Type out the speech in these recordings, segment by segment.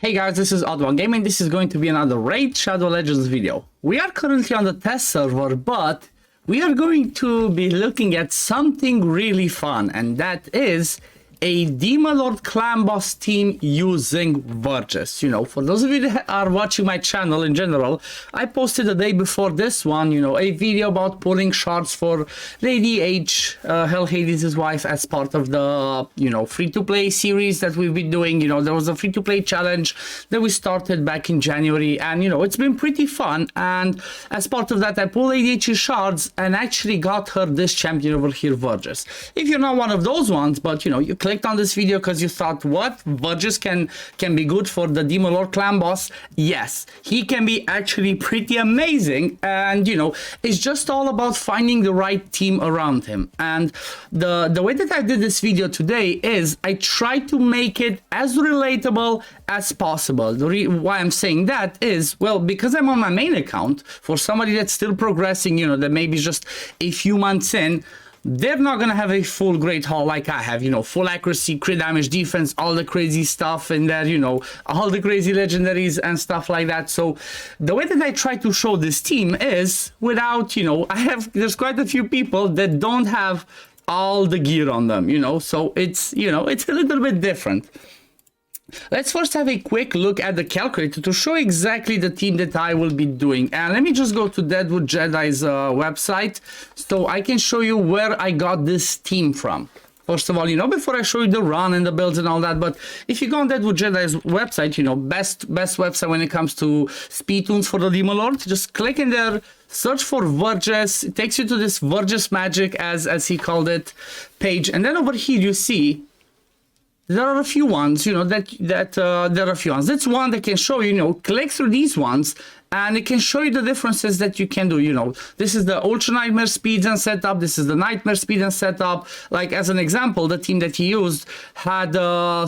Hey guys, this is OddOneGaming. This is going to be another Raid Shadow Legends video. We are currently on the test server, but we are going to be looking at something really fun, and that is a Demon Lord clan boss team using Vergis. You know, for those of you that are watching my channel in general, I posted the day before this one, you know, a video about pulling shards for Lady H, Hell Hades' wife, as part of the, you know, free-to-play series that we've been doing. You know, there was a free-to-play challenge that we started back in January, and, you know, it's been pretty fun. And as part of that, I pulled Lady H's shards and actually got her this champion over here, Vergis. If you're not one of those ones, but, you know, you clicked on this video because you thought, what, Vergis can be good for the Demon Lord clan boss? Yes, he can be actually pretty amazing, and you know, it's just all about finding the right team around him. And the way that I did this video today is I tried to make it as relatable as possible. Why I'm saying that is, well, because I'm on my main account. For somebody that's still progressing, you know, that maybe just a few months in, they're not going to have a full great haul like I have, you know, full accuracy, crit damage, defense, all the crazy stuff in there, you know, all the crazy legendaries and stuff like that. So the way that I try to show this team is without, you know, there's quite a few people that don't have all the gear on them, you know, so it's, you know, it's a little bit different. Let's first have a quick look at the calculator to show exactly the team that I will be doing. And let me just go to Deadwood Jedi's website so I can show you where I got this team from. First of all, you know, before I show you the run and the builds and all that, but if you go on Deadwood Jedi's website, you know, best website when it comes to speed tunes for the Demon Lord, just click in there, search for Vergis. It takes you to this Vergis Magic, as he called it, page. And then over here you see there are a few ones, you know, there are a few ones. That's one that can show you, you know, click through these ones and it can show you the differences that you can do. You know, this is the Ultra Nightmare speeds and setup. This is the Nightmare speed and setup. Like, as an example, the team that he used had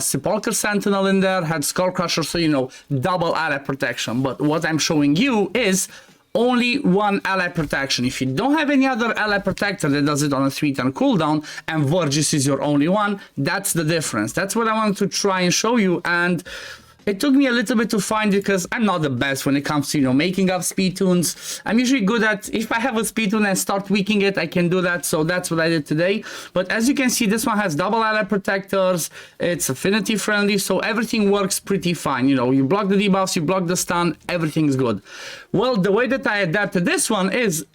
Sepulchre Sentinel in there, had Skull Crusher, so, you know, double ally protection. But what I'm showing you is only one ally protection. If you don't have any other ally protector that does it on a 3-turn cooldown and Vergis is your only one, that's the difference. That's what I wanted to try and show you, and it took me a little bit to find it because I'm not the best when it comes to, you know, making up speed tunes. I'm usually good at, if I have a speed tune and start tweaking it, I can do that. So that's what I did today. But as you can see, this one has double ally protectors. It's affinity friendly, so everything works pretty fine. You know, you block the debuffs, you block the stun, everything's good. Well, the way that I adapted this one is,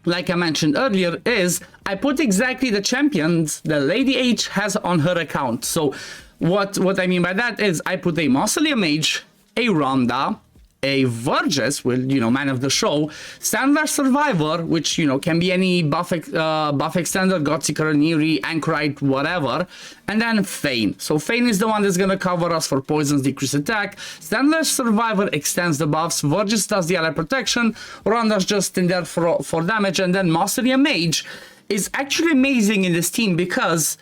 like I mentioned earlier, is I put exactly the champions that Lady H has on her account. So what I mean by that is I put a Mausoleum Mage, a Ronda, a Vergis, with, you know, man of the show, Standard Survivor, which, you know, can be any buff extender, Godseeker, Neri, Anchorite, whatever, and then Fane. So Fane is the one that's gonna cover us for poisons, decrease attack. Standard Survivor extends the buffs, Vergis does the ally protection, Ronda's just in there for damage, and then Mausoleum Mage is actually amazing in this team because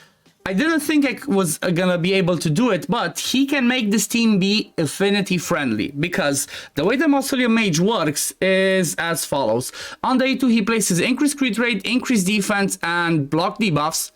I didn't think I was gonna be able to do it, but he can make this team be affinity friendly, because the way the Mausoleum Mage works is as follows. On day 2, he places increased crit rate, increased defense, and block debuffs.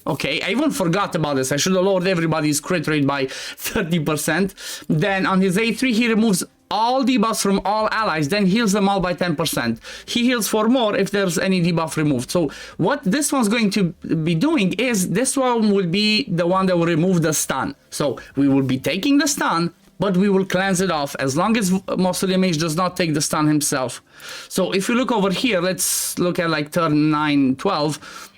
Okay, I even forgot about this. I should have lowered everybody's crit rate by 30%. Then on his A3, he removes all debuffs from all allies, then heals them all by 10%. He heals for more if there's any debuff removed. So what this one's going to be doing is, this one will be the one that will remove the stun. So we will be taking the stun, but we will cleanse it off as long as Mausoleum Mage does not take the stun himself. So if you look over here, let's look at like turn 9, 12.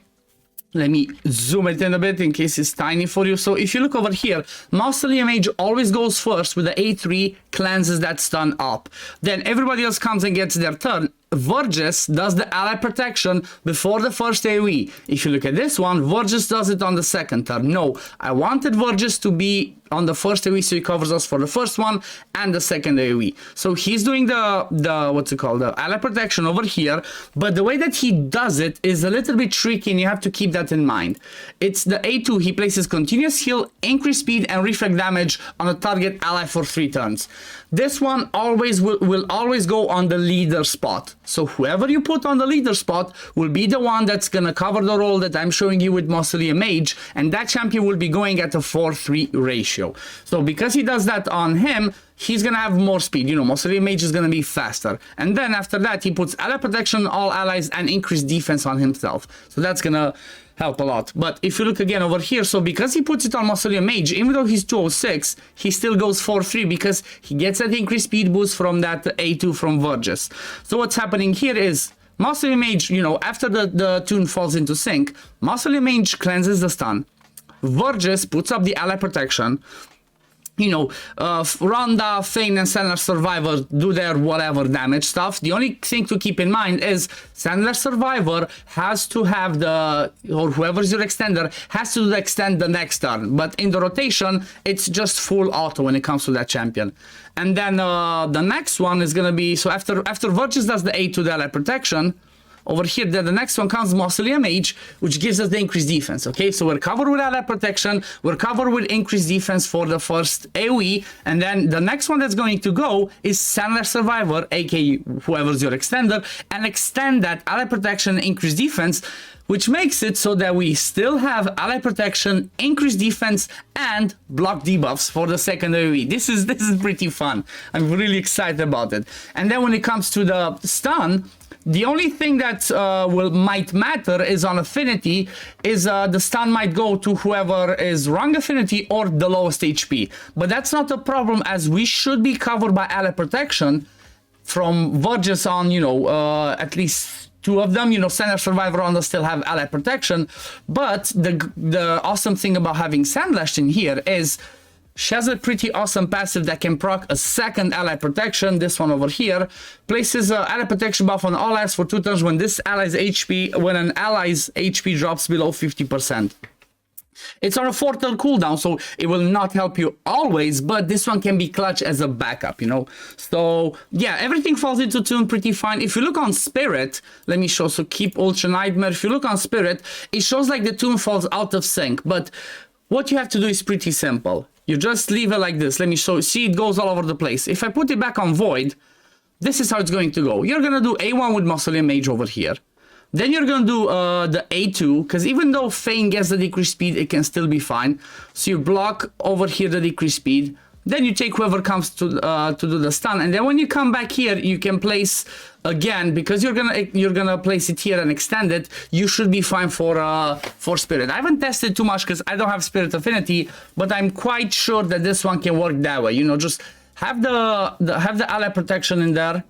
Let me zoom it in a bit in case it's tiny for you. So if you look over here, Mausoleum Mage always goes first with the A3, cleanses that stun up. Then everybody else comes and gets their turn. Vergis does the ally protection before the first AoE. If you look at this one, Vergis does it on the second turn. No, I wanted Vergis to be on the first AoE, so he covers us for the first one and the second AoE. So he's doing the what's it called, the ally protection over here, but the way that he does it is a little bit tricky, and you have to keep that in mind. It's the A2, he places continuous heal, increased speed, and reflect damage on a target ally for 3 turns. This one always will always go on the leader spot. So whoever you put on the leader spot will be the one that's gonna cover the role that I'm showing you with Mausoleum Mage, and that champion will be going at a 4-3 ratio. So because he does that on him, he's gonna have more speed. You know, Mausoleum Mage is gonna be faster. And then after that, he puts ally protection on all allies and increased defense on himself. So that's gonna help a lot. But if you look again over here, so because he puts it on Mausoleum Mage, even though he's 206, he still goes 4-3 because he gets that increased speed boost from that A2 from Vergis. So what's happening here is Mausoleum Mage, you know, after the tune falls into sync, Mausoleum Mage cleanses the stun. Vergis puts up the ally protection. You know, Ronda, Feign, and Sandler Survivor do their whatever damage stuff. The only thing to keep in mind is Sandler Survivor has to have the, or whoever's your extender, has to extend the next turn. But in the rotation, it's just full auto when it comes to that champion. And then the next one is going to be, so after Vergis does the A to the ally protection, over here, then the next one comes Mausoleum Mage, which gives us the increased defense, okay? So we're covered with ally protection, we're covered with increased defense for the first AoE, and then the next one that's going to go is Sandler Survivor, aka whoever's your extender, and extend that ally protection, increased defense, which makes it so that we still have ally protection, increased defense, and block debuffs for the second AoE. This is pretty fun. I'm really excited about it. And then when it comes to the stun, the only thing that might matter is on affinity, is the stun might go to whoever is wrong affinity or the lowest HP. But that's not a problem, as we should be covered by ally protection from Vergis on, you know, at least two of them. You know, Sandler Survivor Ronda still have ally protection. But the awesome thing about having Sandlash in here is she has a pretty awesome passive that can proc a second ally protection. This one over here places an ally protection buff on all allies for 2 turns when this ally's HP, when an ally's HP drops below 50%. It's on a 4-turn cooldown, so it will not help you always, but this one can be clutch as a backup, you know. So yeah, everything falls into tune pretty fine. If you look on Spirit, let me show, so keep Ultra Nightmare. If you look on Spirit, it shows like the tune falls out of sync, but what you have to do is pretty simple. You just leave it like this. Let me show. See, it goes all over the place. If I put it back on Void, this is how it's going to go. You're going to do A1 with Mausoleum Mage over here. Then you're going to do the A2, because even though Feign gets the decreased speed, it can still be fine. So you block over here the decreased speed. Then you take whoever comes to do the stun, and then when you come back here, you can place again, because you're gonna place it here and extend it. You should be fine for Spirit. I haven't tested too much because I don't have Spirit Affinity, but I'm quite sure that this one can work that way. You know, just have the ally protection in there.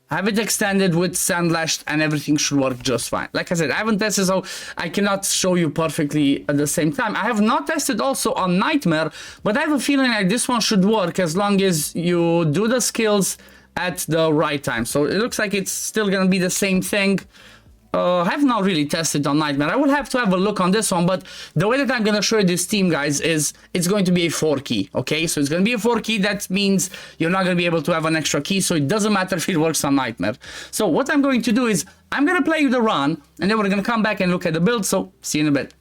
Have it extended with Sandlashed, and everything should work just fine. Like I said, I haven't tested, so I cannot show you perfectly at the same time. I have not tested also on Nightmare, but I have a feeling like this one should work as long as you do the skills at the right time. So it looks like it's still gonna be the same thing. I have not really tested on Nightmare. I will have to have a look on this one, but the way that I'm going to show you this team, guys, is it's going to be a 4 key, okay? So it's going to be a 4 key. That means you're not going to be able to have an extra key, so it doesn't matter if it works on Nightmare. So what I'm going to do is I'm going to play you the run, and then we're going to come back and look at the build, so see you in a bit.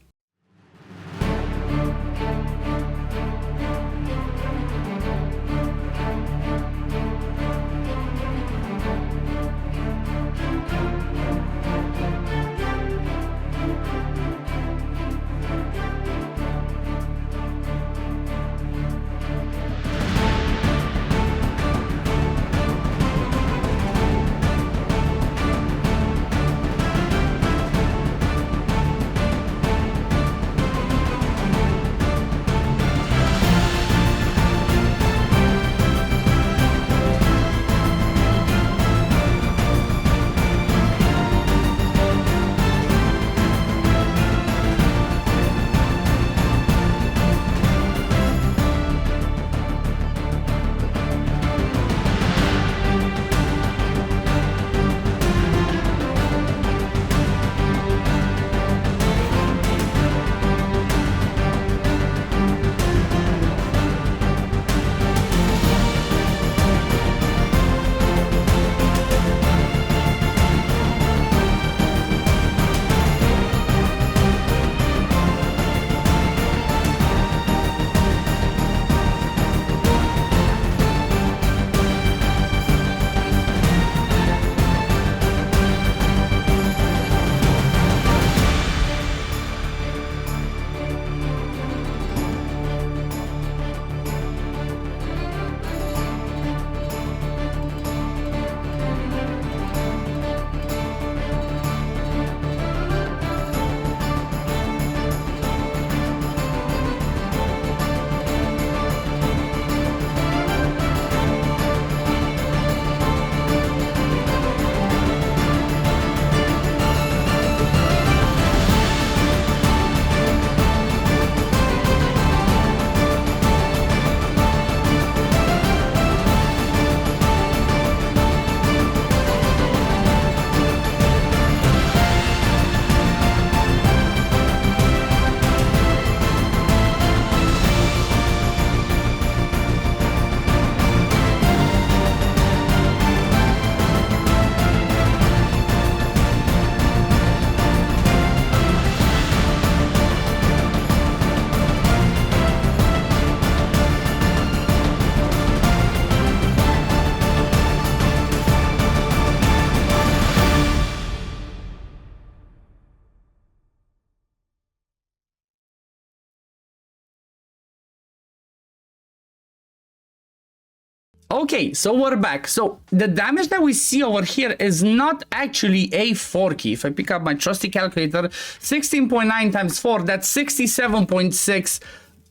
Okay, so we're back. So the damage that we see over here is not actually a 4 key. If I pick up my trusty calculator, 16.9 times 4, that's 67.6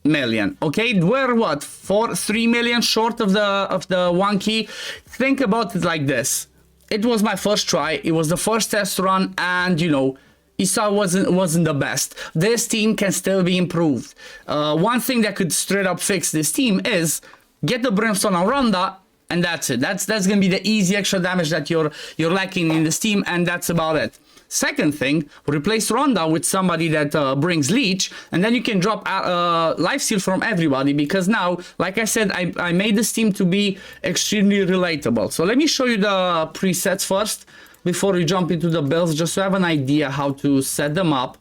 million. Okay, we're what, 3 million short of the 1 key. Think about it like this. It was my first try. It was the first test run, and you know, you saw it wasn't the best. This team can still be improved. One thing that could straight up fix this team is get the Brimstone on Ronda, and that's it. That's gonna be the easy extra damage that you're lacking in this team, and that's about it. Second thing, replace Ronda with somebody that brings Leech, and then you can drop Lifesteal from everybody, because now, like I said, I made this team to be extremely relatable. So let me show you the presets first before we jump into the builds, just to have an idea how to set them up.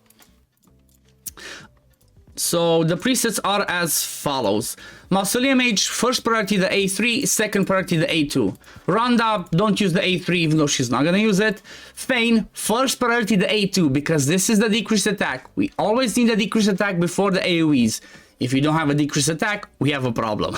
So the presets are as follows. Mausoleum Mage, first priority the A3, second priority the A2. Ronda, don't use the A3 even though she's not gonna use it. Fane, first priority the A2 because this is the decreased attack. We always need a decreased attack before the AoEs. If you don't have a decreased attack, we have a problem.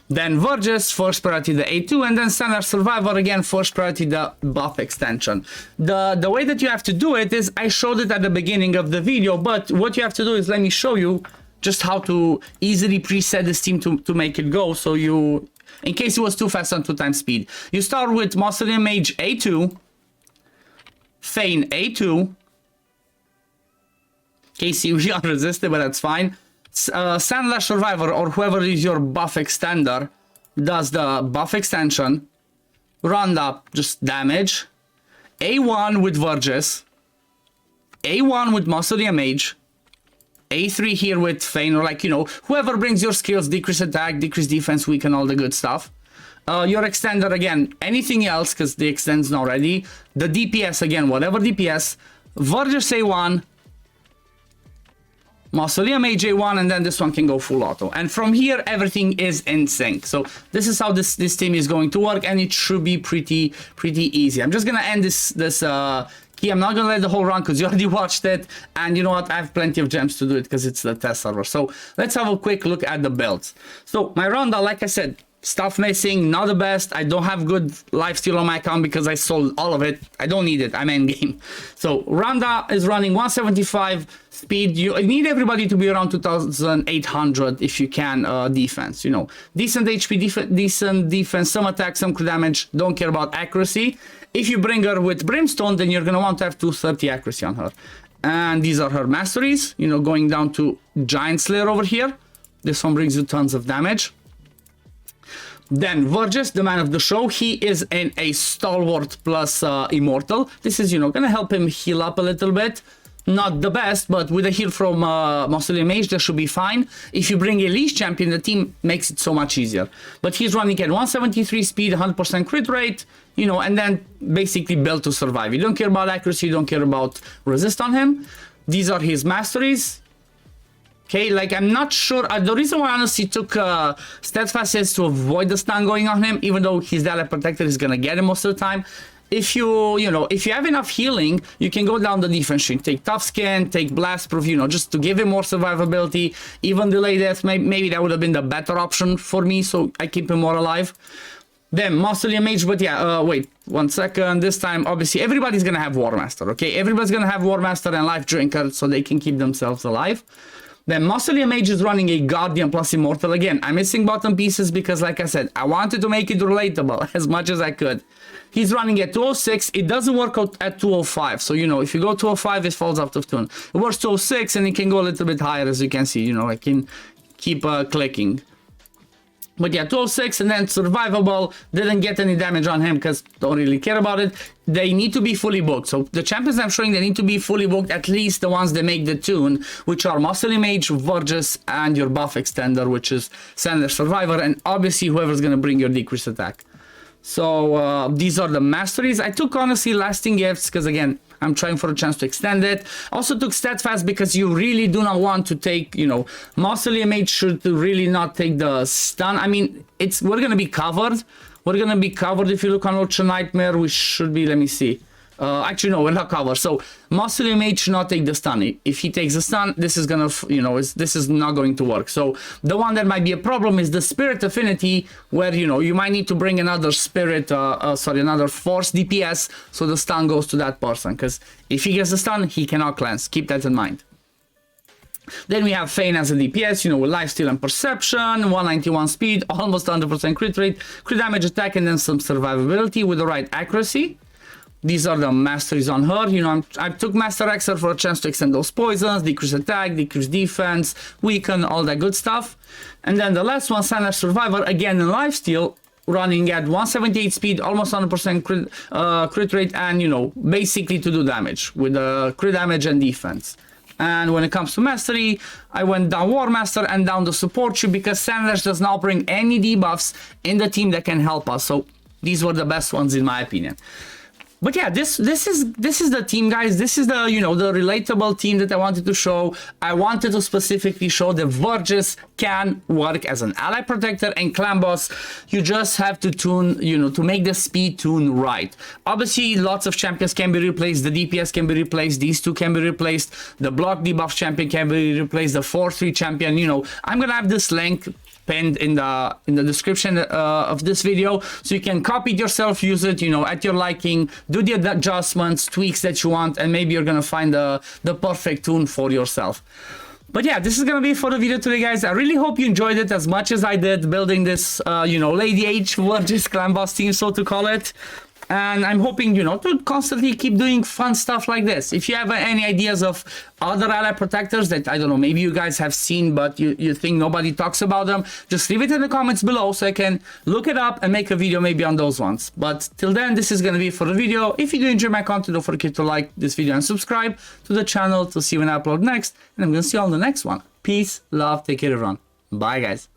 Then Vergis, first priority the A2, and then Standard Survivor, again, first priority the buff extension. The way that you have to do it is, I showed it at the beginning of the video, but what you have to do is, let me show you just how to easily preset this team to make it go, so you, in case it was too fast on 2x speed. You start with Mausoleum Mage A2, Fane A2, in case you unresisted, but that's fine. Standard Survivor, or whoever is your buff extender, does the buff extension. Ronda, just damage. A1 with Vergis. A1 with Mausoleum Mage. A3 here with Fane, or like, you know, whoever brings your skills, decrease attack, decrease defense, weaken, all the good stuff. Your extender, again, anything else, because the extend's not ready. The DPS, again, whatever DPS. Vergis A1. Mausoleum Mage A1, and then this one can go full auto. And from here, everything is in sync. So this is how this team is going to work, and it should be pretty easy. I'm just gonna end this key. I'm not gonna let the whole run because you already watched it, and you know what? I have plenty of gems to do it because it's the test server. So let's have a quick look at the builds. So my Ronda, like I said, stuff missing, not the best. I don't have good lifesteal on my account because I sold all of it. I don't need it. I'm endgame. So Ronda is running 175 speed. You need everybody to be around 2,800 if you can. Defense, you know, decent HP, decent defense, some attack, some crit damage. Don't care about accuracy. If you bring her with Brimstone, then you're gonna want to have 230 accuracy on her. And these are her masteries. You know, going down to Giant Slayer over here. This one brings you tons of damage. Then Vergis, the man of the show, he is in a Stalwart plus Immortal. This is, you know, gonna help him heal up a little bit. Not the best, but with a heal from Mausoleum Mage, that should be fine. If you bring a Leash champion, the team makes it so much easier. But he's running at 173 speed, 100% crit rate, you know, and then basically built to survive. You don't care about accuracy, you don't care about resist on him. These are his masteries. Okay, like I'm not sure. The reason why I honestly took Steadfast is to avoid the stun going on him, even though he's Dialect Protector, he's gonna get him most of the time. If you know, if you have enough healing, you can go down the defense string, take Tough Skin, take Blast Proof, you know, just to give him more survivability, even delay death. Maybe that would have been the better option for me, so I keep him more alive. Then Mausoleum Mage, but yeah, wait 1 second. This time, obviously, everybody's gonna have War Master, okay? Everybody's gonna have War Master and Life Drinker, so they can keep themselves alive. Then Mausoleum Mage is running a Guardian plus Immortal. Again, I'm missing bottom pieces because, like I said, I wanted to make it relatable as much as I could. He's running at 206. It doesn't work out at 205. So, you know, if you go 205, it falls out of tune. It works 206, and it can go a little bit higher, as you can see. You know, I can keep clicking. But yeah, 206, and then survivable. Didn't get any damage on him because don't really care about it. They need to be fully booked. So the champions I'm showing, they need to be fully booked, at least the ones that make the tune, which are Mausoleum Mage, Vergis, and your buff extender, which is Standard Survivor, and obviously whoever's gonna bring your decreased attack. So these are the masteries. I took, honestly, Lasting Gifts because, again, I'm trying for a chance to extend it. Also took Steadfast because you really do not want to take, you know, Mausoleum Mage should really not take the stun. I mean, we're gonna be covered. We're gonna be covered. If you look on Ultra Nightmare, we should be, let me see. Actually, no, we're not covered. So Muscle Mage should not take the stun. If he takes the stun, this is gonna, this is not going to work. So the one that might be a problem is the Spirit Affinity, where, you might need to bring another Spirit, another Force DPS, so the stun goes to that person. Because if he gets the stun, he cannot cleanse. Keep that in mind. Then we have Fane as a DPS, with lifesteal and perception, 191 speed, almost 100% crit rate, crit damage attack, and then some survivability with the right accuracy. These are the masteries on her. I took Master Xer for a chance to extend those poisons, decrease attack, decrease defense, weaken, all that good stuff. And then the last one, Silent Survivor, again in lifesteal, running at 178 speed, almost 100% crit rate, and, basically to do damage with crit damage and defense. And when it comes to mastery, I went down War Master and down the support tree because Sandlash does not bring any debuffs in the team that can help us. So these were the best ones in my opinion. But yeah, this is the team, guys. This is the the relatable team that I wanted to show. I wanted to specifically show that Vergis can work as an ally protector and clan boss. You just have to tune, to make the speed tune right. Obviously, lots of champions can be replaced. The DPS can be replaced. These two can be replaced. The block debuff champion can be replaced. The 4-3 champion. I'm gonna have this link pinned in the description of this video, so you can copy it yourself, use it at your liking, do the adjustments, tweaks that you want, and maybe you're gonna find the perfect tune for yourself. But yeah, this is gonna be for the video today, guys. I really hope you enjoyed it as much as I did building this Lady H Vergis clan boss team, so to call it. And I'm hoping, to constantly keep doing fun stuff like this. If you have any ideas of other ally protectors that, I don't know, maybe you guys have seen, but you think nobody talks about them, just leave it in the comments below so I can look it up and make a video maybe on those ones. But till then, this is going to be for the video. If you do enjoy my content, don't forget to like this video and subscribe to the channel to see when I upload next. And I'm going to see you on the next one. Peace, love, take care everyone. Bye, guys.